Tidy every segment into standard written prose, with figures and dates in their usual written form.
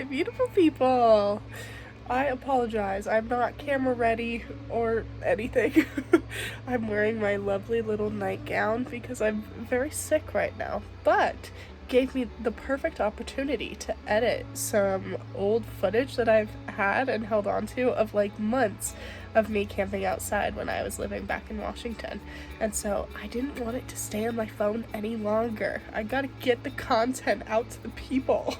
beautiful people. I apologize. I'm not camera ready or anything. I'm wearing my lovely little nightgown because I'm very sick right now, but gave me the perfect opportunity to edit some old footage that I've had and held on to of like months of me camping outside when I was living back in Washington. And so I didn't want it to stay on my phone any longer. I gotta get the content out to the people.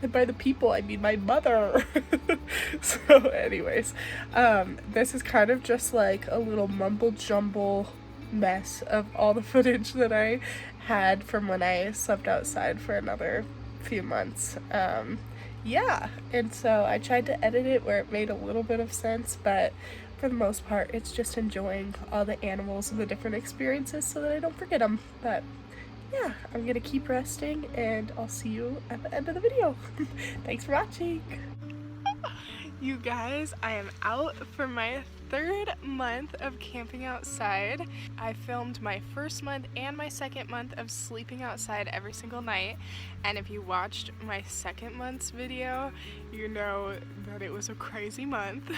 And by the people, I mean my mother. So anyways, this is kind of just like a little mumble jumble mess of all the footage that I had from when I slept outside for another few months. Yeah, and so I tried to edit it where it made a little bit of sense, but for the most part, it's just enjoying all the animals and the different experiences so that I don't forget them. But yeah, I'm gonna keep resting and I'll see you at the end of the video. Thanks for watching. You guys, I am out for my third month of camping outside. I filmed my first month and my second month of sleeping outside every single night, and if you watched my second month's video, you know that it was a crazy month.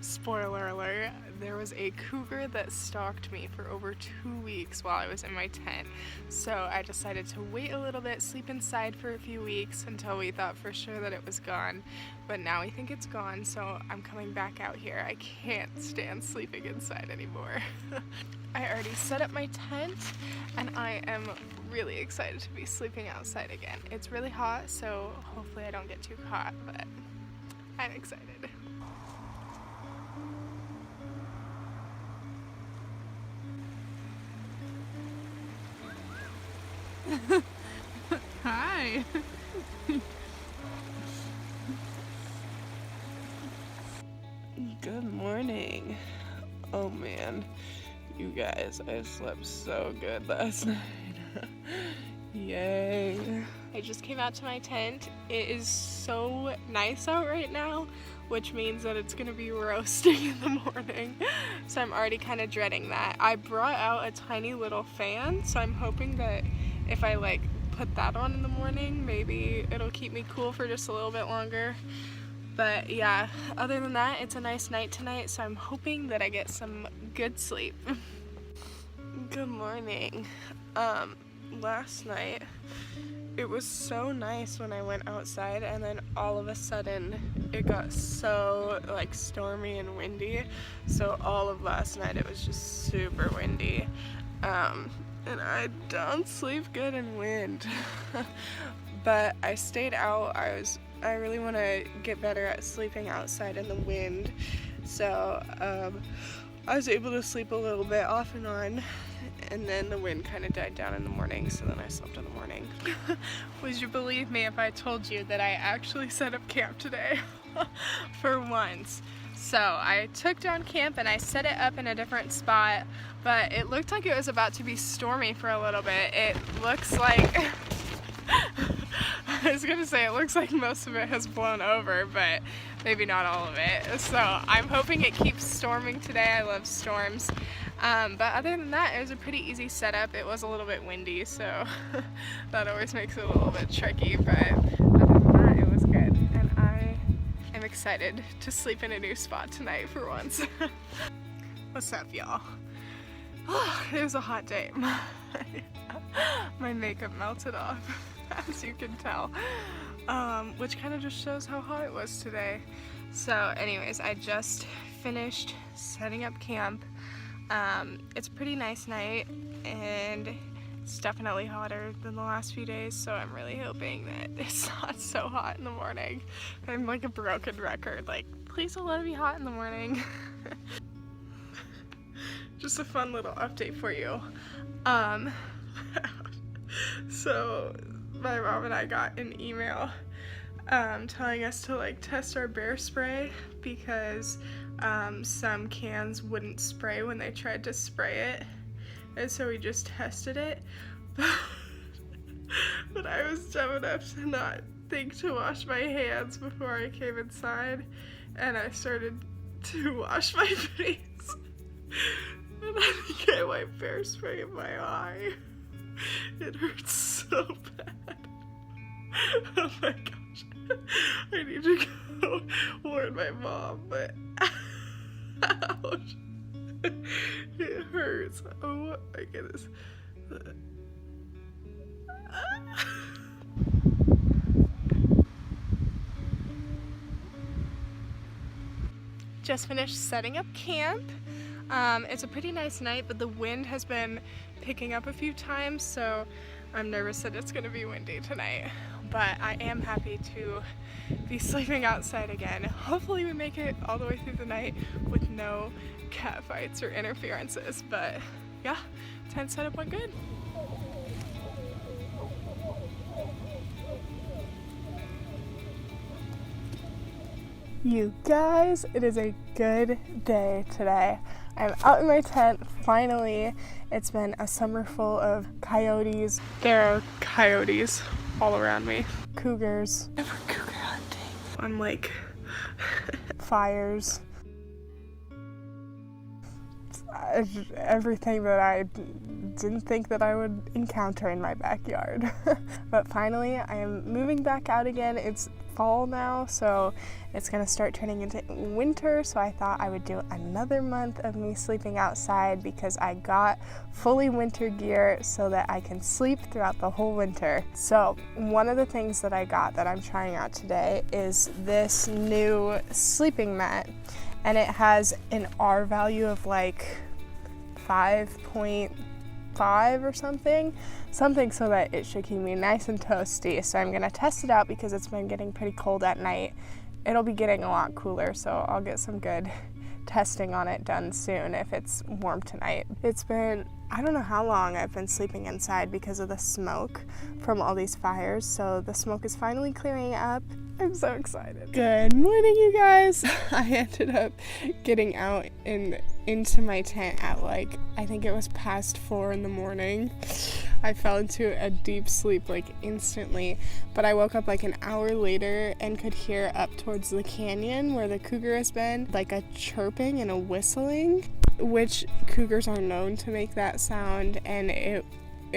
Spoiler alert, there was a cougar that stalked me for over 2 weeks while I was in my tent. So I decided to wait a little bit, sleep inside for a few weeks until we thought for sure that it was gone. But now we think it's gone, so I'm coming back out here. I can't stand sleeping inside anymore. I already set up my tent and I am really excited to be sleeping outside again. It's really hot, so hopefully I don't get too hot, but I'm excited. Hi. Good morning. Oh man, you guys, I slept so good last night. Yay. I just came out to my tent. It is so nice out right now, which means that it's gonna be roasting in the morning. So I'm already kind of dreading that. I brought out a tiny little fan, so I'm hoping that if I like put that on in the morning, maybe it'll keep me cool for just a little bit longer. But yeah, other than that, it's a nice night tonight, so I'm hoping that I get some good sleep. Good morning. Last night, it was so nice when I went outside, and then all of a sudden it got so like stormy and windy. So all of last night it was just super windy. And I don't sleep good in wind. But I stayed out. I really want to get better at sleeping outside in the wind. So I was able to sleep a little bit off and on, and then the wind kind of died down in the morning, so then I slept in the morning. Would you believe me if I told you that I actually set up camp today? For once. So I took down camp and I set it up in a different spot, but it looked like it was about to be stormy for a little bit. It looks like I was gonna say it looks like most of it has blown over, but maybe not all of it. So I'm hoping it keeps storming today. I love storms. But other than that, it was a pretty easy setup. It was a little bit windy, so that always makes it a little bit tricky, but other than that, it was good. And I am excited to sleep in a new spot tonight for once. What's up, y'all? It was a hot day. My makeup melted off, as you can tell, which kind of just shows how hot it was today. So anyways, I just finished setting up camp. It's a pretty nice night, and it's definitely hotter than the last few days, so I'm really hoping that it's not so hot in the morning. I'm like a broken record, like, please don't let it be hot in the morning. Just a fun little update for you. So my mom and I got an email telling us to like test our bear spray because some cans wouldn't spray when they tried to spray it, and so we just tested it. But I was dumb enough to not think to wash my hands before I came inside, and I started to wash my face, and I think I wiped bear spray in my eye. It hurts so bad. Oh my gosh. I need to go warn my mom, but ouch. It hurts. Oh my goodness. Just finished setting up camp. It's a pretty nice night, but the wind has been picking up a few times, so I'm nervous that it's gonna be windy tonight. But I am happy to be sleeping outside again. Hopefully we make it all the way through the night with no cat fights or interferences, but yeah, tent setup went good. You guys, it is a good day today. I'm out in my tent, finally. It's been a summer full of coyotes. There are coyotes all around me. Cougars. Never cougar hunting. I'm like, fires. Everything that I didn't think that I would encounter in my backyard. But finally, I am moving back out again. It's fall now, so it's gonna start turning into winter, so I thought I would do another month of me sleeping outside because I got fully winter gear so that I can sleep throughout the whole winter. So one of the things that I got that I'm trying out today is this new sleeping mat, and it has an R value of like 5.5 or something so that it should keep me nice and toasty. So I'm gonna test it out because it's been getting pretty cold at night. It'll be getting a lot cooler, so I'll get some good testing on it done soon if it's warm tonight. It's been, I don't know how long I've been sleeping inside because of the smoke from all these fires, so the smoke is finally clearing up. I'm so excited. Good morning, you guys. I ended up getting out and into my tent at like, I think it was past 4 in the morning. I fell into a deep sleep like instantly, but I woke up like an hour later and could hear up towards the canyon where the cougar has been, like a chirping and a whistling, which cougars are known to make that sound, and it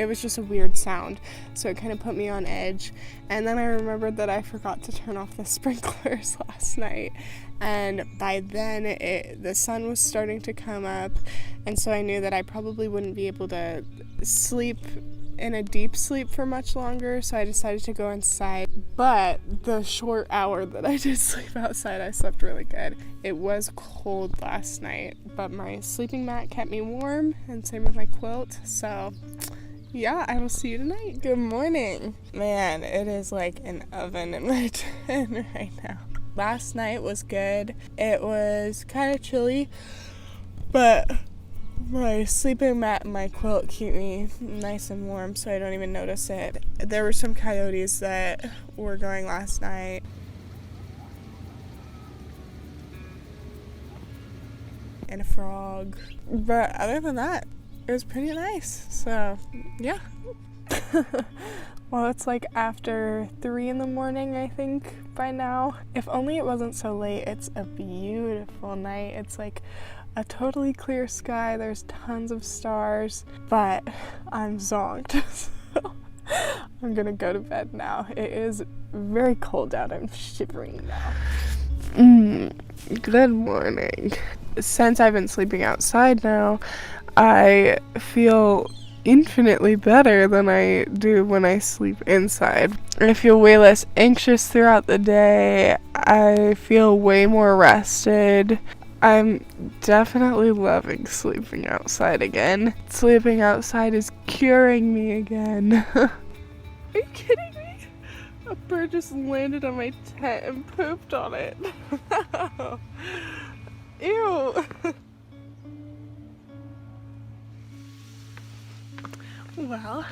was just a weird sound, so it kind of put me on edge. And then I remembered that I forgot to turn off the sprinklers last night, and by then the sun was starting to come up, and so I knew that I probably wouldn't be able to sleep in a deep sleep for much longer, so I decided to go inside. But the short hour that I did sleep outside, I slept really good. It was cold last night, but my sleeping mat kept me warm, and same with my quilt, so yeah, I will see you tonight. Good morning. Man, it is like an oven in my tent right now. Last night was good. It was kind of chilly, but my sleeping mat and my quilt keep me nice and warm, so I don't even notice it. There were some coyotes that were going last night. And a frog. But other than that, it was pretty nice, so yeah. Well, it's like after 3 in the morning, I think, by now. If only it wasn't so late. It's a beautiful night. It's like a totally clear sky. There's tons of stars, but I'm zonked, so I'm gonna go to bed now. It is very cold out. I'm shivering now. Good morning. Since I've been sleeping outside now, I feel infinitely better than I do when I sleep inside. I feel way less anxious throughout the day. I feel way more rested. I'm definitely loving sleeping outside again. Sleeping outside is curing me again. Are you kidding me? A bird just landed on my tent and pooped on it. Ew. Well,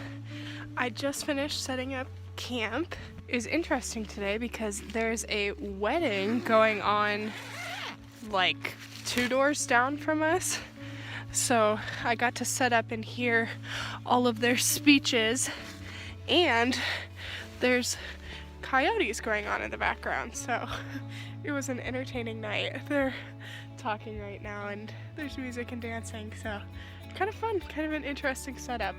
I just finished setting up camp. It was interesting today because there's a wedding going on like 2 doors down from us. So I got to set up and hear all of their speeches, and there's coyotes going on in the background. So it was an entertaining night. They're talking right now and there's music and dancing, so kind of fun, kind of an interesting setup.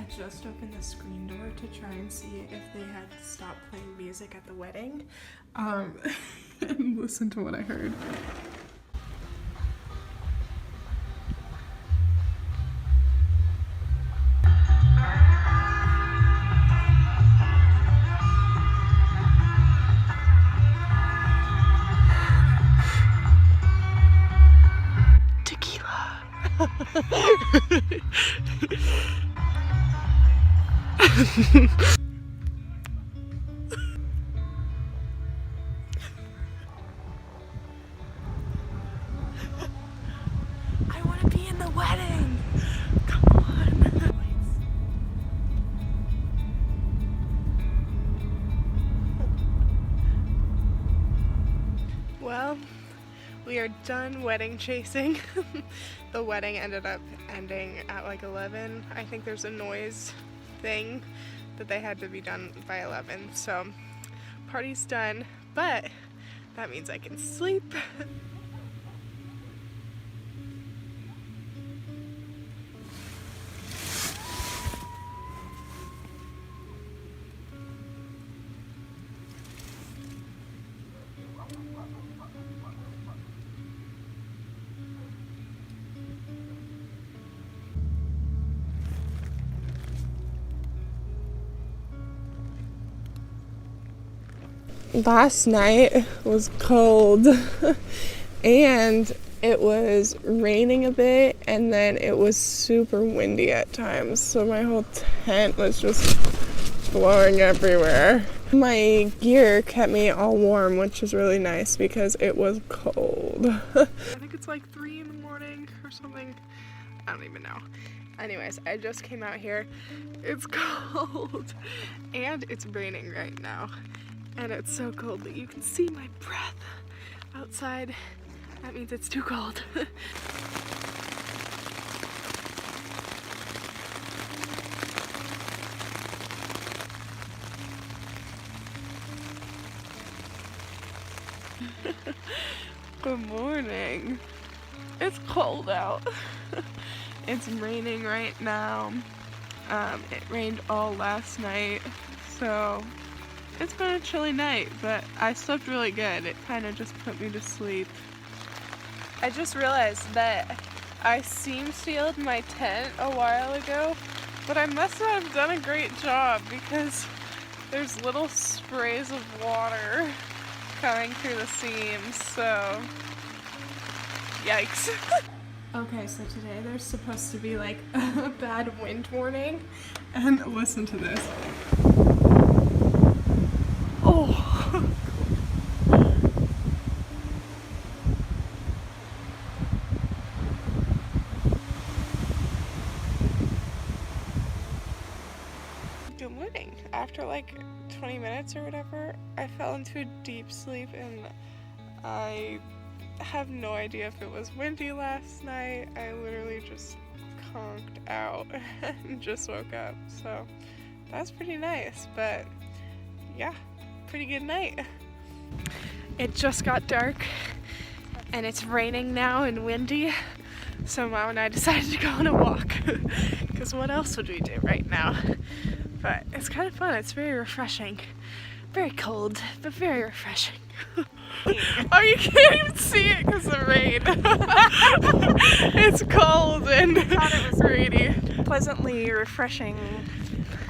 I just opened the screen door to try and see if they had stopped playing music at the wedding. And listen to what I heard. Tequila. I want to be in the wedding. Come on. Well, we are done wedding chasing. The wedding ended up ending at like 11. I think there's a noise thing that they had to be done by 11. So party's done, but that means I can sleep. Last night was cold and it was raining a bit, and then it was super windy at times, so my whole tent was just blowing everywhere. My gear kept me all warm, which is really nice because it was cold. I think it's like 3 in the morning or something. I don't even know. Anyways, I just came out here. It's cold and it's raining right now. And it's so cold that you can see my breath outside. That means it's too cold. Good morning. It's cold out. It's raining right now. It rained all last night, so it's been a chilly night, but I slept really good. It kind of just put me to sleep. I just realized that I seam sealed my tent a while ago, but I must not have done a great job because there's little sprays of water coming through the seams, so yikes. Okay, so today there's supposed to be like a bad wind warning, and listen to this. Oh. Good morning. After like 20 minutes or whatever, I fell into a deep sleep, and I have no idea if it was windy last night. I literally just conked out and just woke up, so that's pretty nice. But yeah, pretty good night. It just got dark and it's raining now and windy, so Mom and I decided to go on a walk because what else would we do right now? But it's kind of fun. It's very refreshing. Very cold, but very refreshing. Oh, you can't even see it because of the rain. It's cold and rainy. Pleasantly refreshing,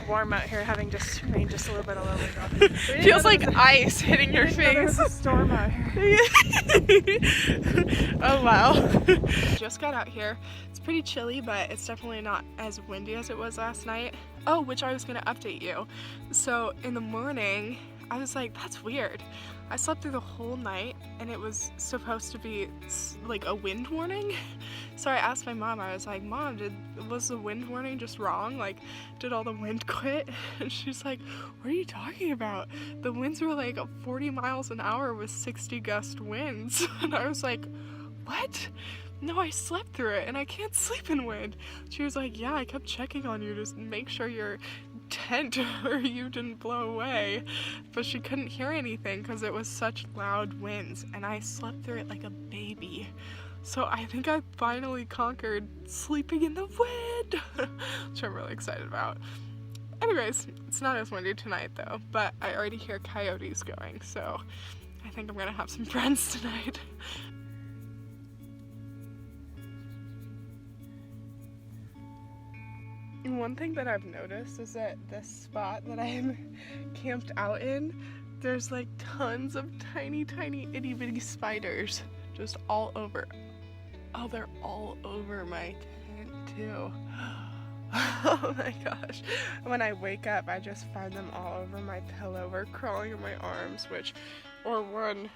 warm out here, having just rained just a little bit all over. Feels like ice hitting your face. There's a storm out here. Oh wow. Just got out here. It's pretty chilly, but it's definitely not as windy as it was last night. Oh, which I was gonna update you. So in the morning, I was like, that's weird. I slept through the whole night and it was supposed to be like a wind warning. So I asked my mom, I was like, Mom, was the wind warning just wrong? Like, did all the wind quit? And she's like, what are you talking about? The winds were like 40 miles an hour with 60 gust winds. And I was like, what? No, I slept through it and I can't sleep in wind. She was like, yeah, I kept checking on you to make sure your tent or you didn't blow away, but she couldn't hear anything because it was such loud winds, and I slept through it like a baby. So I think I finally conquered sleeping in the wind. which I'm really excited about. Anyways, it's not as windy tonight though, but I already hear coyotes going, so I think I'm gonna have some friends tonight. One thing that I've noticed is that this spot that I'm camped out in, there's like tons of tiny itty bitty spiders just all over. Oh, they're all over my tent too. Oh my gosh. When I wake up, I just find them all over my pillow or crawling in my arms, or one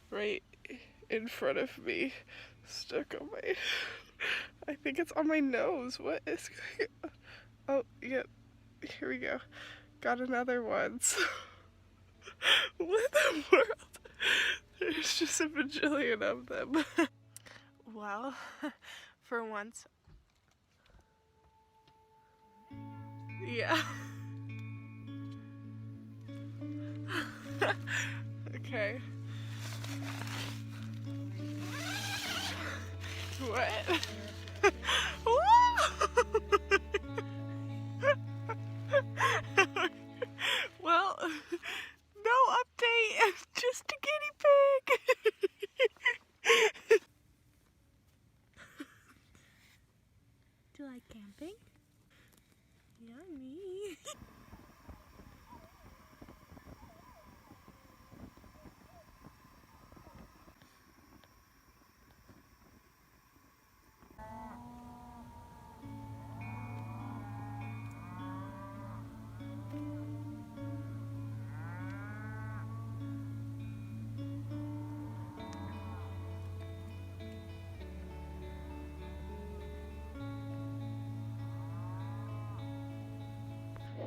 right in front of me, stuck on my, I think it's on my nose. What is, oh, yep, here we go. Got another one. So, what in the world? There's just a bajillion of them. Well, for once, yeah. Okay. What? Well, no update, just a guinea pig. Do you like camping? Yummy.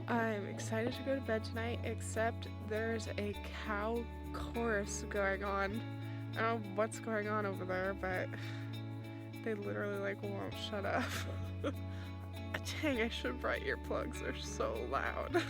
I'm excited to go to bed tonight, except there's a cow chorus going on. I don't know what's going on over there, but they literally like won't shut up. Dang, I should have brought earplugs, they're so loud.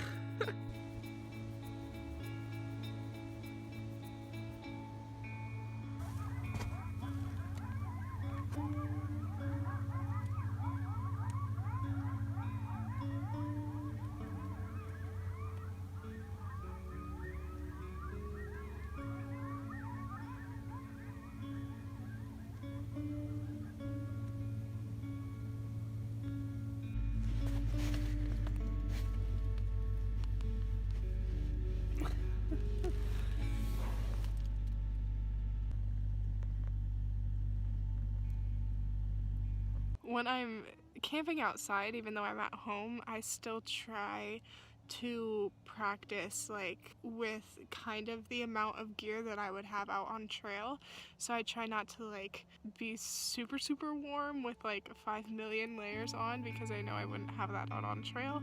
When I'm camping outside, even though I'm at home, I still try to practice like with kind of the amount of gear that I would have out on trail. So I try not to like be super warm with like 5 million layers on, because I know I wouldn't have that out on trail.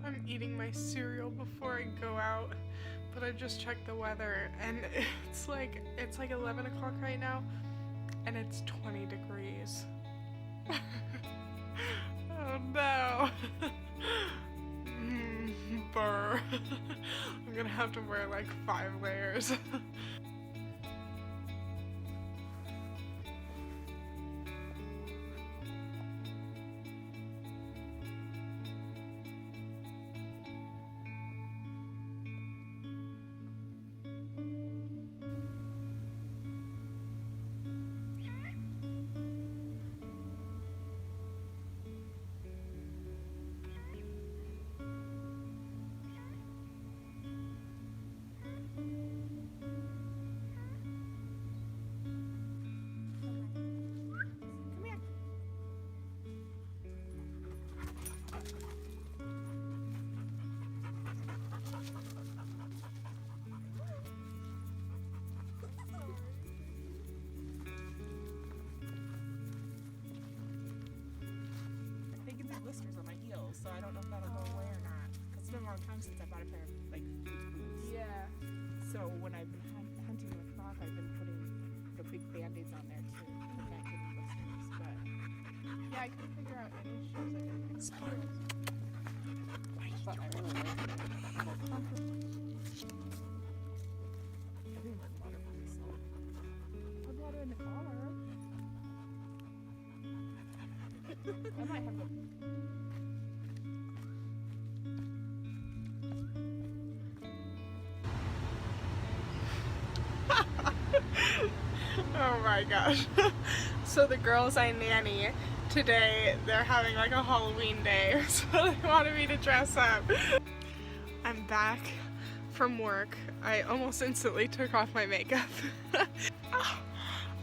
I'm eating my cereal before I go out, but I just checked the weather and it's like 11 o'clock right now and it's 20 degrees. Oh no. Burr. I'm gonna have to wear like 5 layers. Blisters on my heels, so I don't know if that'll go away or not. Because it's been a long time since I bought a pair of like boots. Yeah. So when I've been hunting with Rock, I've been putting the big band-aids on there to prevent getting blisters. But yeah, I couldn't figure out any shoes I could pick. but I really like it. I think it's water from the salt. Put water in the collar. I might have a... Oh my gosh. So the girls I nanny today, they're having like a Halloween day, so they wanted me to dress up. I'm back from work. I almost instantly took off my makeup.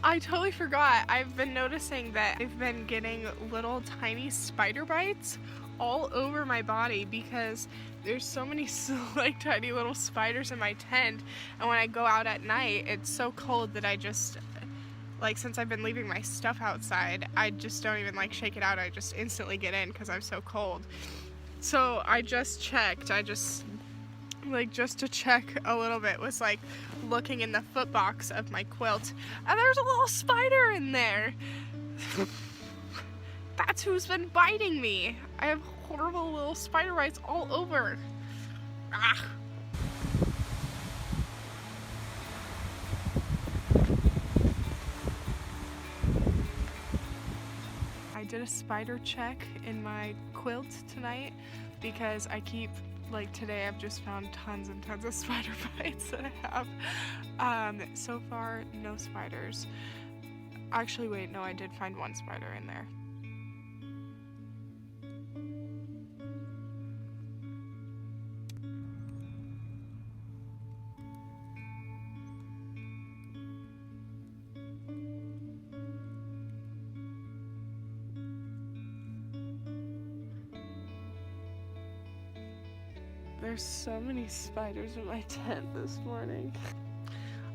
I totally forgot. I've been noticing that I've been getting little tiny spider bites all over my body because there's so many like tiny little spiders in my tent, and when I go out at night it's so cold that I just, like, since I've been leaving my stuff outside, I just don't even like shake it out. I just instantly get in because I'm so cold. So I just checked. just to check a little bit, was like looking in the foot box of my quilt, and there's a little spider in there. That's who's been biting me. I have horrible little spider bites all over. Ah. I did a spider check in my quilt tonight because I keep, like today I've just found tons and tons of spider bites that I have. So far, no spiders. Actually, wait, no, I did find one spider in there. There's so many spiders in my tent this morning.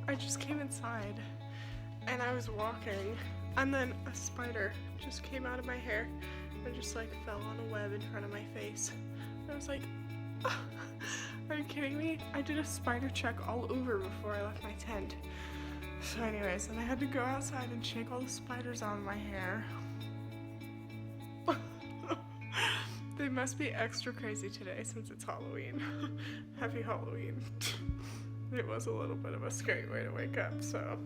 I just came inside and I was walking, and then a spider just came out of my hair and just like fell on a web in front of my face. I was like, oh, are you kidding me? I did a spider check all over before I left my tent. So anyways, then I had to go outside and shake all the spiders out of my hair. They must be extra crazy today since it's Halloween. Happy Halloween. It was a little bit of a scary way to wake up, so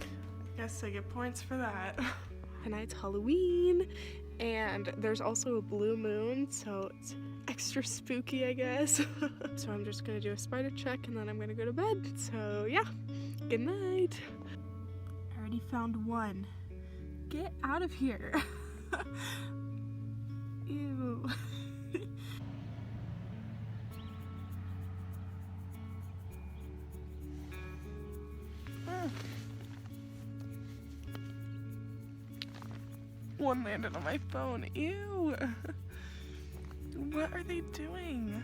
I guess I get points for that. Tonight's Halloween, and there's also a blue moon, so it's extra spooky, I guess. So I'm just gonna do a spider check and then I'm gonna go to bed. So yeah, good night. I already found one. Get out of here. Ew. One landed on my phone. Ew. What are they doing?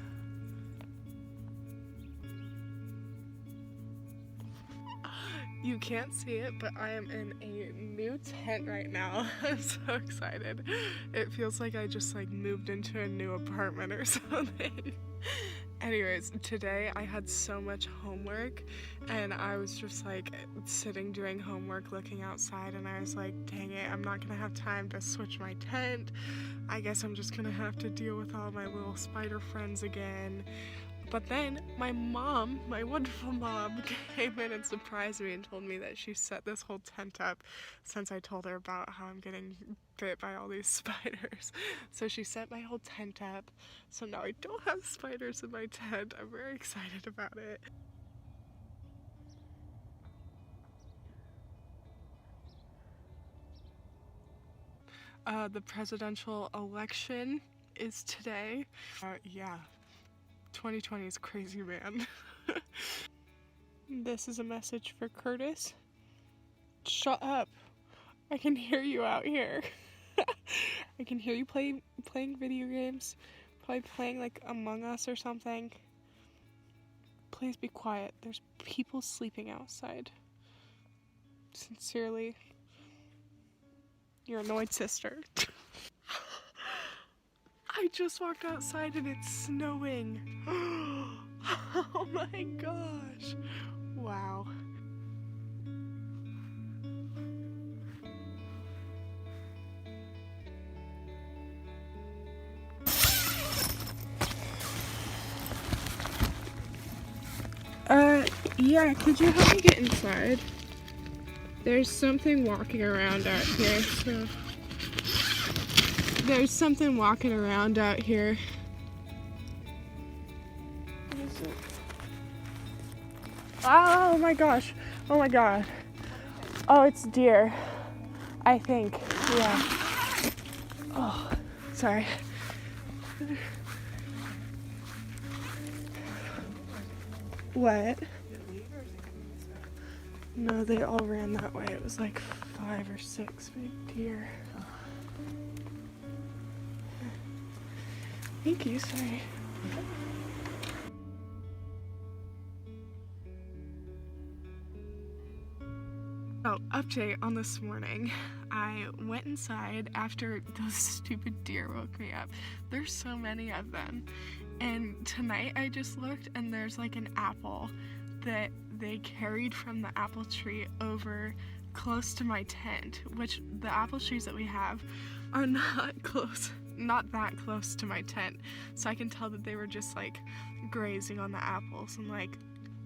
You can't see it, but I am in a new tent right now. I'm so excited. It feels like I just like moved into a new apartment or something. Anyways, today I had so much homework and I was just like sitting doing homework looking outside, and I was like, dang it, I'm not gonna have time to switch my tent. I guess I'm just gonna have to deal with all my little spider friends again. But then my mom, my wonderful mom, came in and surprised me and told me that she set this whole tent up since I told her about how I'm getting bit by all these spiders. So she set my whole tent up, so now I don't have spiders in my tent. I'm very excited about it. The presidential election is today. Yeah. 2020 is crazy, man. This is a message for Curtis. Shut up. I can hear you out here. I can hear you playing video games. Probably playing like Among Us or something. Please be quiet. There's people sleeping outside. Sincerely, your annoyed sister. I just walked outside and it's snowing. Oh my gosh. Wow. Yeah, could you help me get inside? There's something walking around out here, so. There's something walking around out here. What is it? Oh my gosh. Oh my god. Oh, it's deer. I think. Yeah. Oh, sorry. What? No, they all ran that way. It was like 5 or 6 big deer. Thank you, sorry. Oh, update on this morning. I went inside after those stupid deer woke me up. There's so many of them. And tonight I just looked and there's like an apple that they carried from the apple tree over close to my tent, which the apple trees that we have are not that close to my tent. So I can tell that they were just like grazing on the apples. I'm like,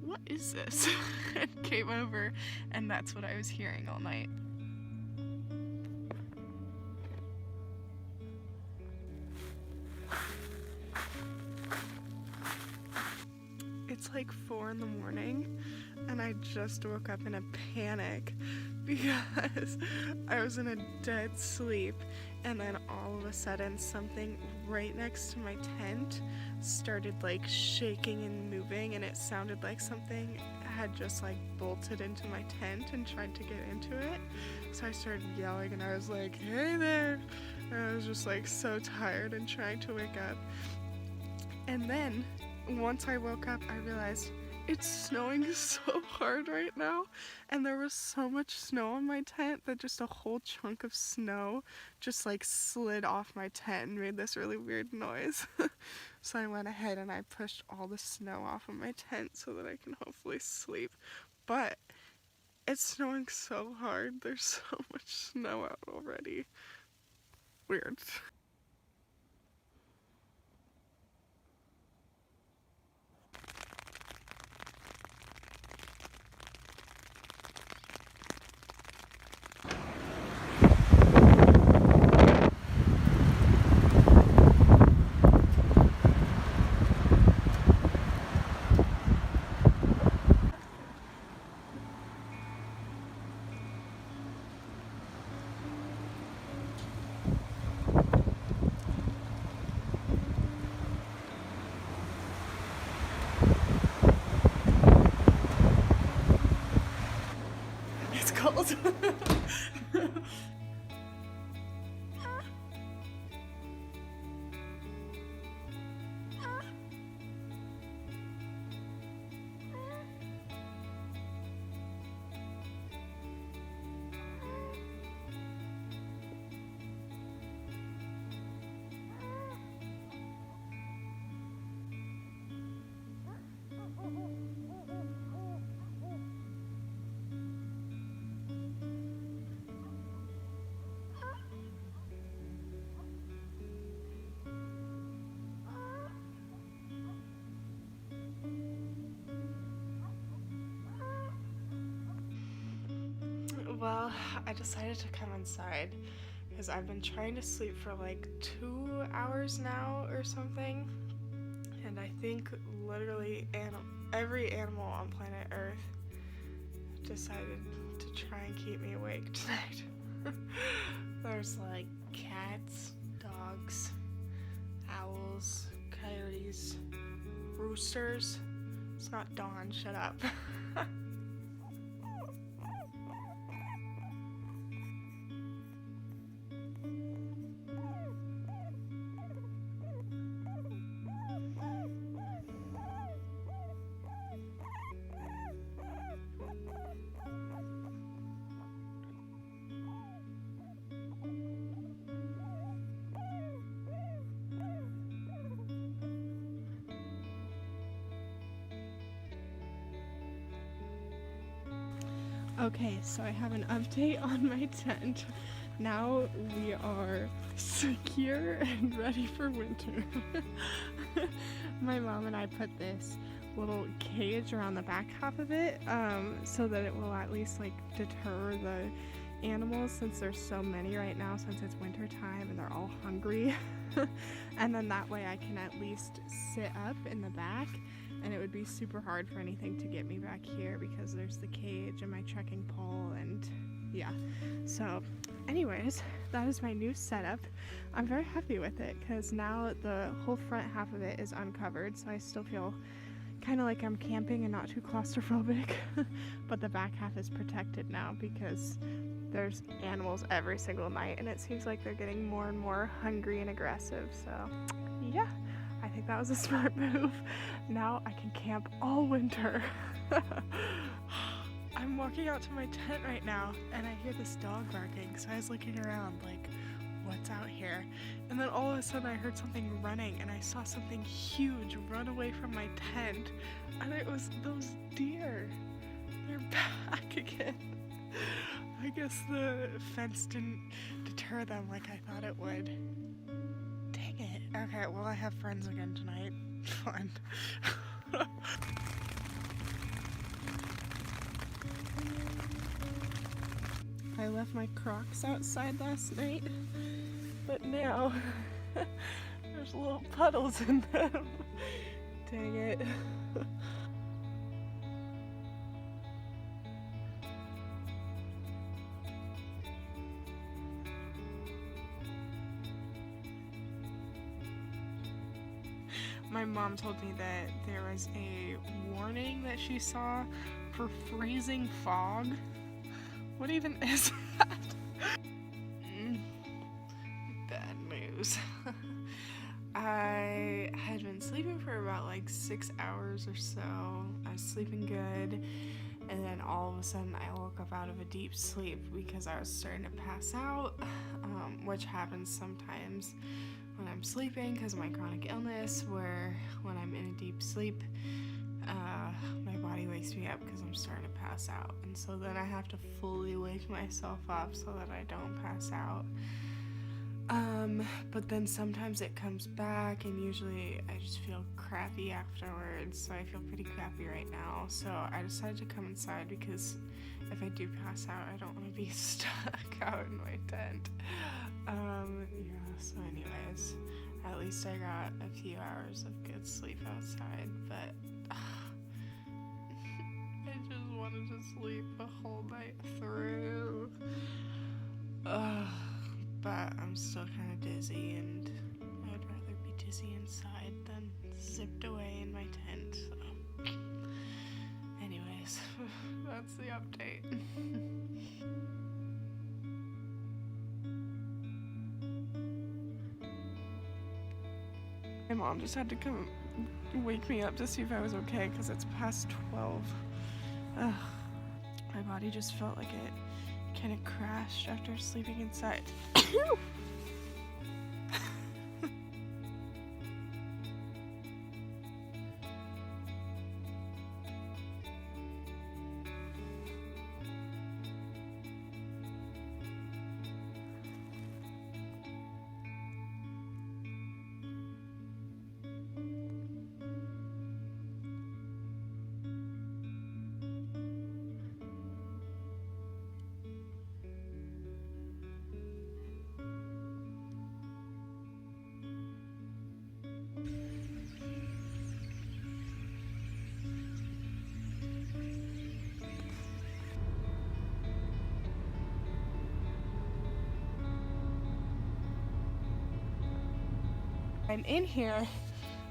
what is this? And came over and that's what I was hearing all night. It's like 4 in the morning and I just woke up in a panic because I was in a dead sleep and then all of a sudden something right next to my tent started like shaking and moving, and it sounded like something had just like bolted into my tent and tried to get into it. So I started yelling and I was like, hey there, and I was just like so tired and trying to wake up. And then once I woke up, I realized it's snowing so hard right now, and there was so much snow on my tent that just a whole chunk of snow just like slid off my tent and made this really weird noise. So I went ahead and I pushed all the snow off of my tent so that I can hopefully sleep. But it's snowing so hard, there's so much snow out already. Weird. It's cold. Well, I decided to come inside because I've been trying to sleep for like 2 hours now or something, and I think literally every animal on planet Earth decided to try and keep me awake tonight. There's like cats, dogs, owls, coyotes, roosters. It's not dawn, shut up. Okay, so I have an update on my tent. Now we are secure and ready for winter. My mom and I put this little cage around the back half of it so that it will at least like deter the animals, since there's so many right now since it's winter time and they're all hungry. And then that way I can at least sit up in the back, and it would be super hard for anything to get me back here because there's the cage and my trekking pole, and yeah. So anyways, that is my new setup. I'm very happy with it because now the whole front half of it is uncovered, so I still feel kind of like I'm camping and not too claustrophobic. But the back half is protected now because there's animals every single night, and it seems like they're getting more and more hungry and aggressive. So yeah, I think that was a smart move. Now I can camp all winter. I'm walking out to my tent right now and I hear this dog barking, so I was looking around like, what's out here? And then all of a sudden I heard something running, and I saw something huge run away from my tent, and it was those deer. They're back again. I guess the fence didn't deter them like I thought it would. Dang it. Okay, well, I have friends again tonight. Fun. I left my Crocs outside last night, but now there's little puddles in them. Dang it. My mom told me that there was a warning that she saw for freezing fog. What even is that? Bad news. I had been sleeping for about like 6 hours or so. I was sleeping good, and then all of a sudden I woke up out of a deep sleep because I was starting to pass out, which happens sometimes when I'm sleeping because of my chronic illness, where when I'm in a deep sleep, my body wakes me up because I'm starting to pass out, and so then I have to fully wake myself up so that I don't pass out. But then sometimes it comes back, and usually I just feel crappy afterwards, so I feel pretty crappy right now. So I decided to come inside because if I do pass out, I don't want to be stuck out in my tent. Yeah, so anyways, at least I got a few hours of good sleep outside, but I just wanted to sleep the whole night through. But I'm still kind of dizzy, and I'd rather be dizzy inside than zipped away in my tent, so anyways, that's the update. My mom just had to come wake me up to see if I was okay because it's past 12. My body just felt like it kind of crashed after sleeping inside. I'm in here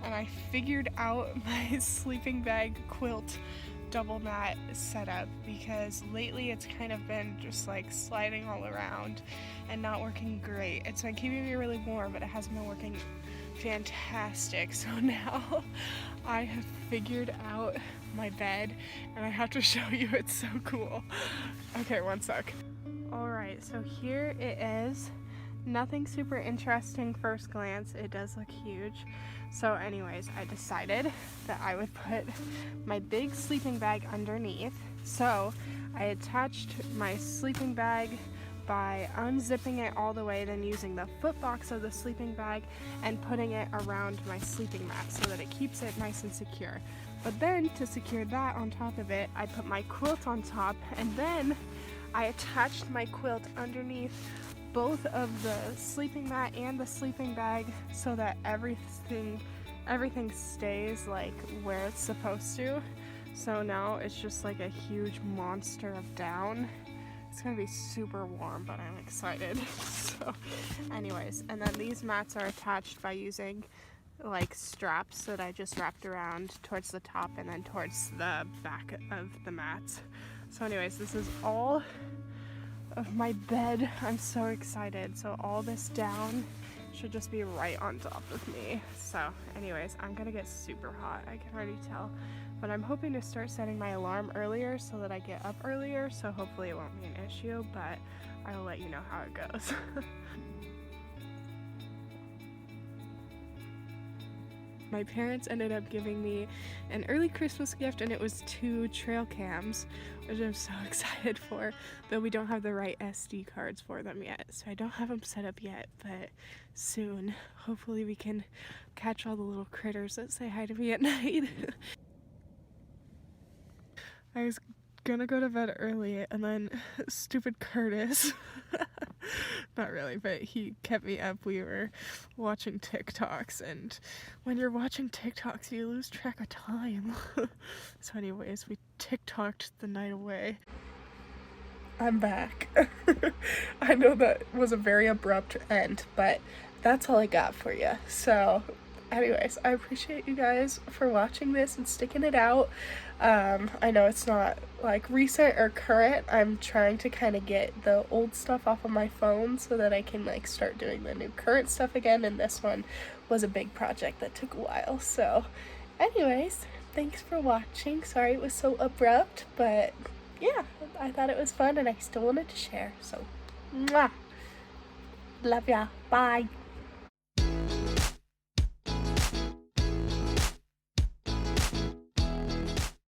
and I figured out my sleeping bag quilt double mat setup because lately it's kind of been just like sliding all around and not working great. It's been keeping me really warm, but it hasn't been working fantastic. So now I have figured out my bed and I have to show you. It's so cool. Okay, one sec. Alright, so here it is. Nothing super interesting first glance. It does look huge. So anyways, I decided that I would put my big sleeping bag underneath. So I attached my sleeping bag by unzipping it all the way, then using the foot box of the sleeping bag and putting it around my sleeping mat so that it keeps it nice and secure. But then to secure that on top of it, I put my quilt on top, and then I attached my quilt underneath both of the sleeping mat and the sleeping bag so that everything stays like where it's supposed to. So now it's just like a huge monster of down. It's gonna be super warm, but I'm excited. So anyways, and then these mats are attached by using like straps that I just wrapped around towards the top and then towards the back of the mats. So anyways, this is all of my bed. I'm so excited. So all this down should just be right on top of me. So anyways, I'm gonna get super hot, I can already tell. But I'm hoping to start setting my alarm earlier so that I get up earlier, so hopefully it won't be an issue, but I will let you know how it goes. My parents ended up giving me an early Christmas gift, and it was 2 trail cams, which I'm so excited for, though we don't have the right SD cards for them yet, so I don't have them set up yet, but soon, hopefully we can catch all the little critters that say hi to me at night. I was gonna go to bed early, and then stupid Curtis, not really, but he kept me up. We were watching TikToks, and when you're watching TikToks, you lose track of time. So anyways, we TikToked the night away. I'm back. I know that was a very abrupt end, but that's all I got for you. So anyways, I appreciate you guys for watching this and sticking it out. I know it's not like recent or current. I'm trying to kind of get the old stuff off of my phone so that I can like start doing the new current stuff again, and this one was a big project that took a while. So anyways, thanks for watching. Sorry it was so abrupt, but yeah, I thought it was fun and I still wanted to share. So mwah! Love ya. Bye.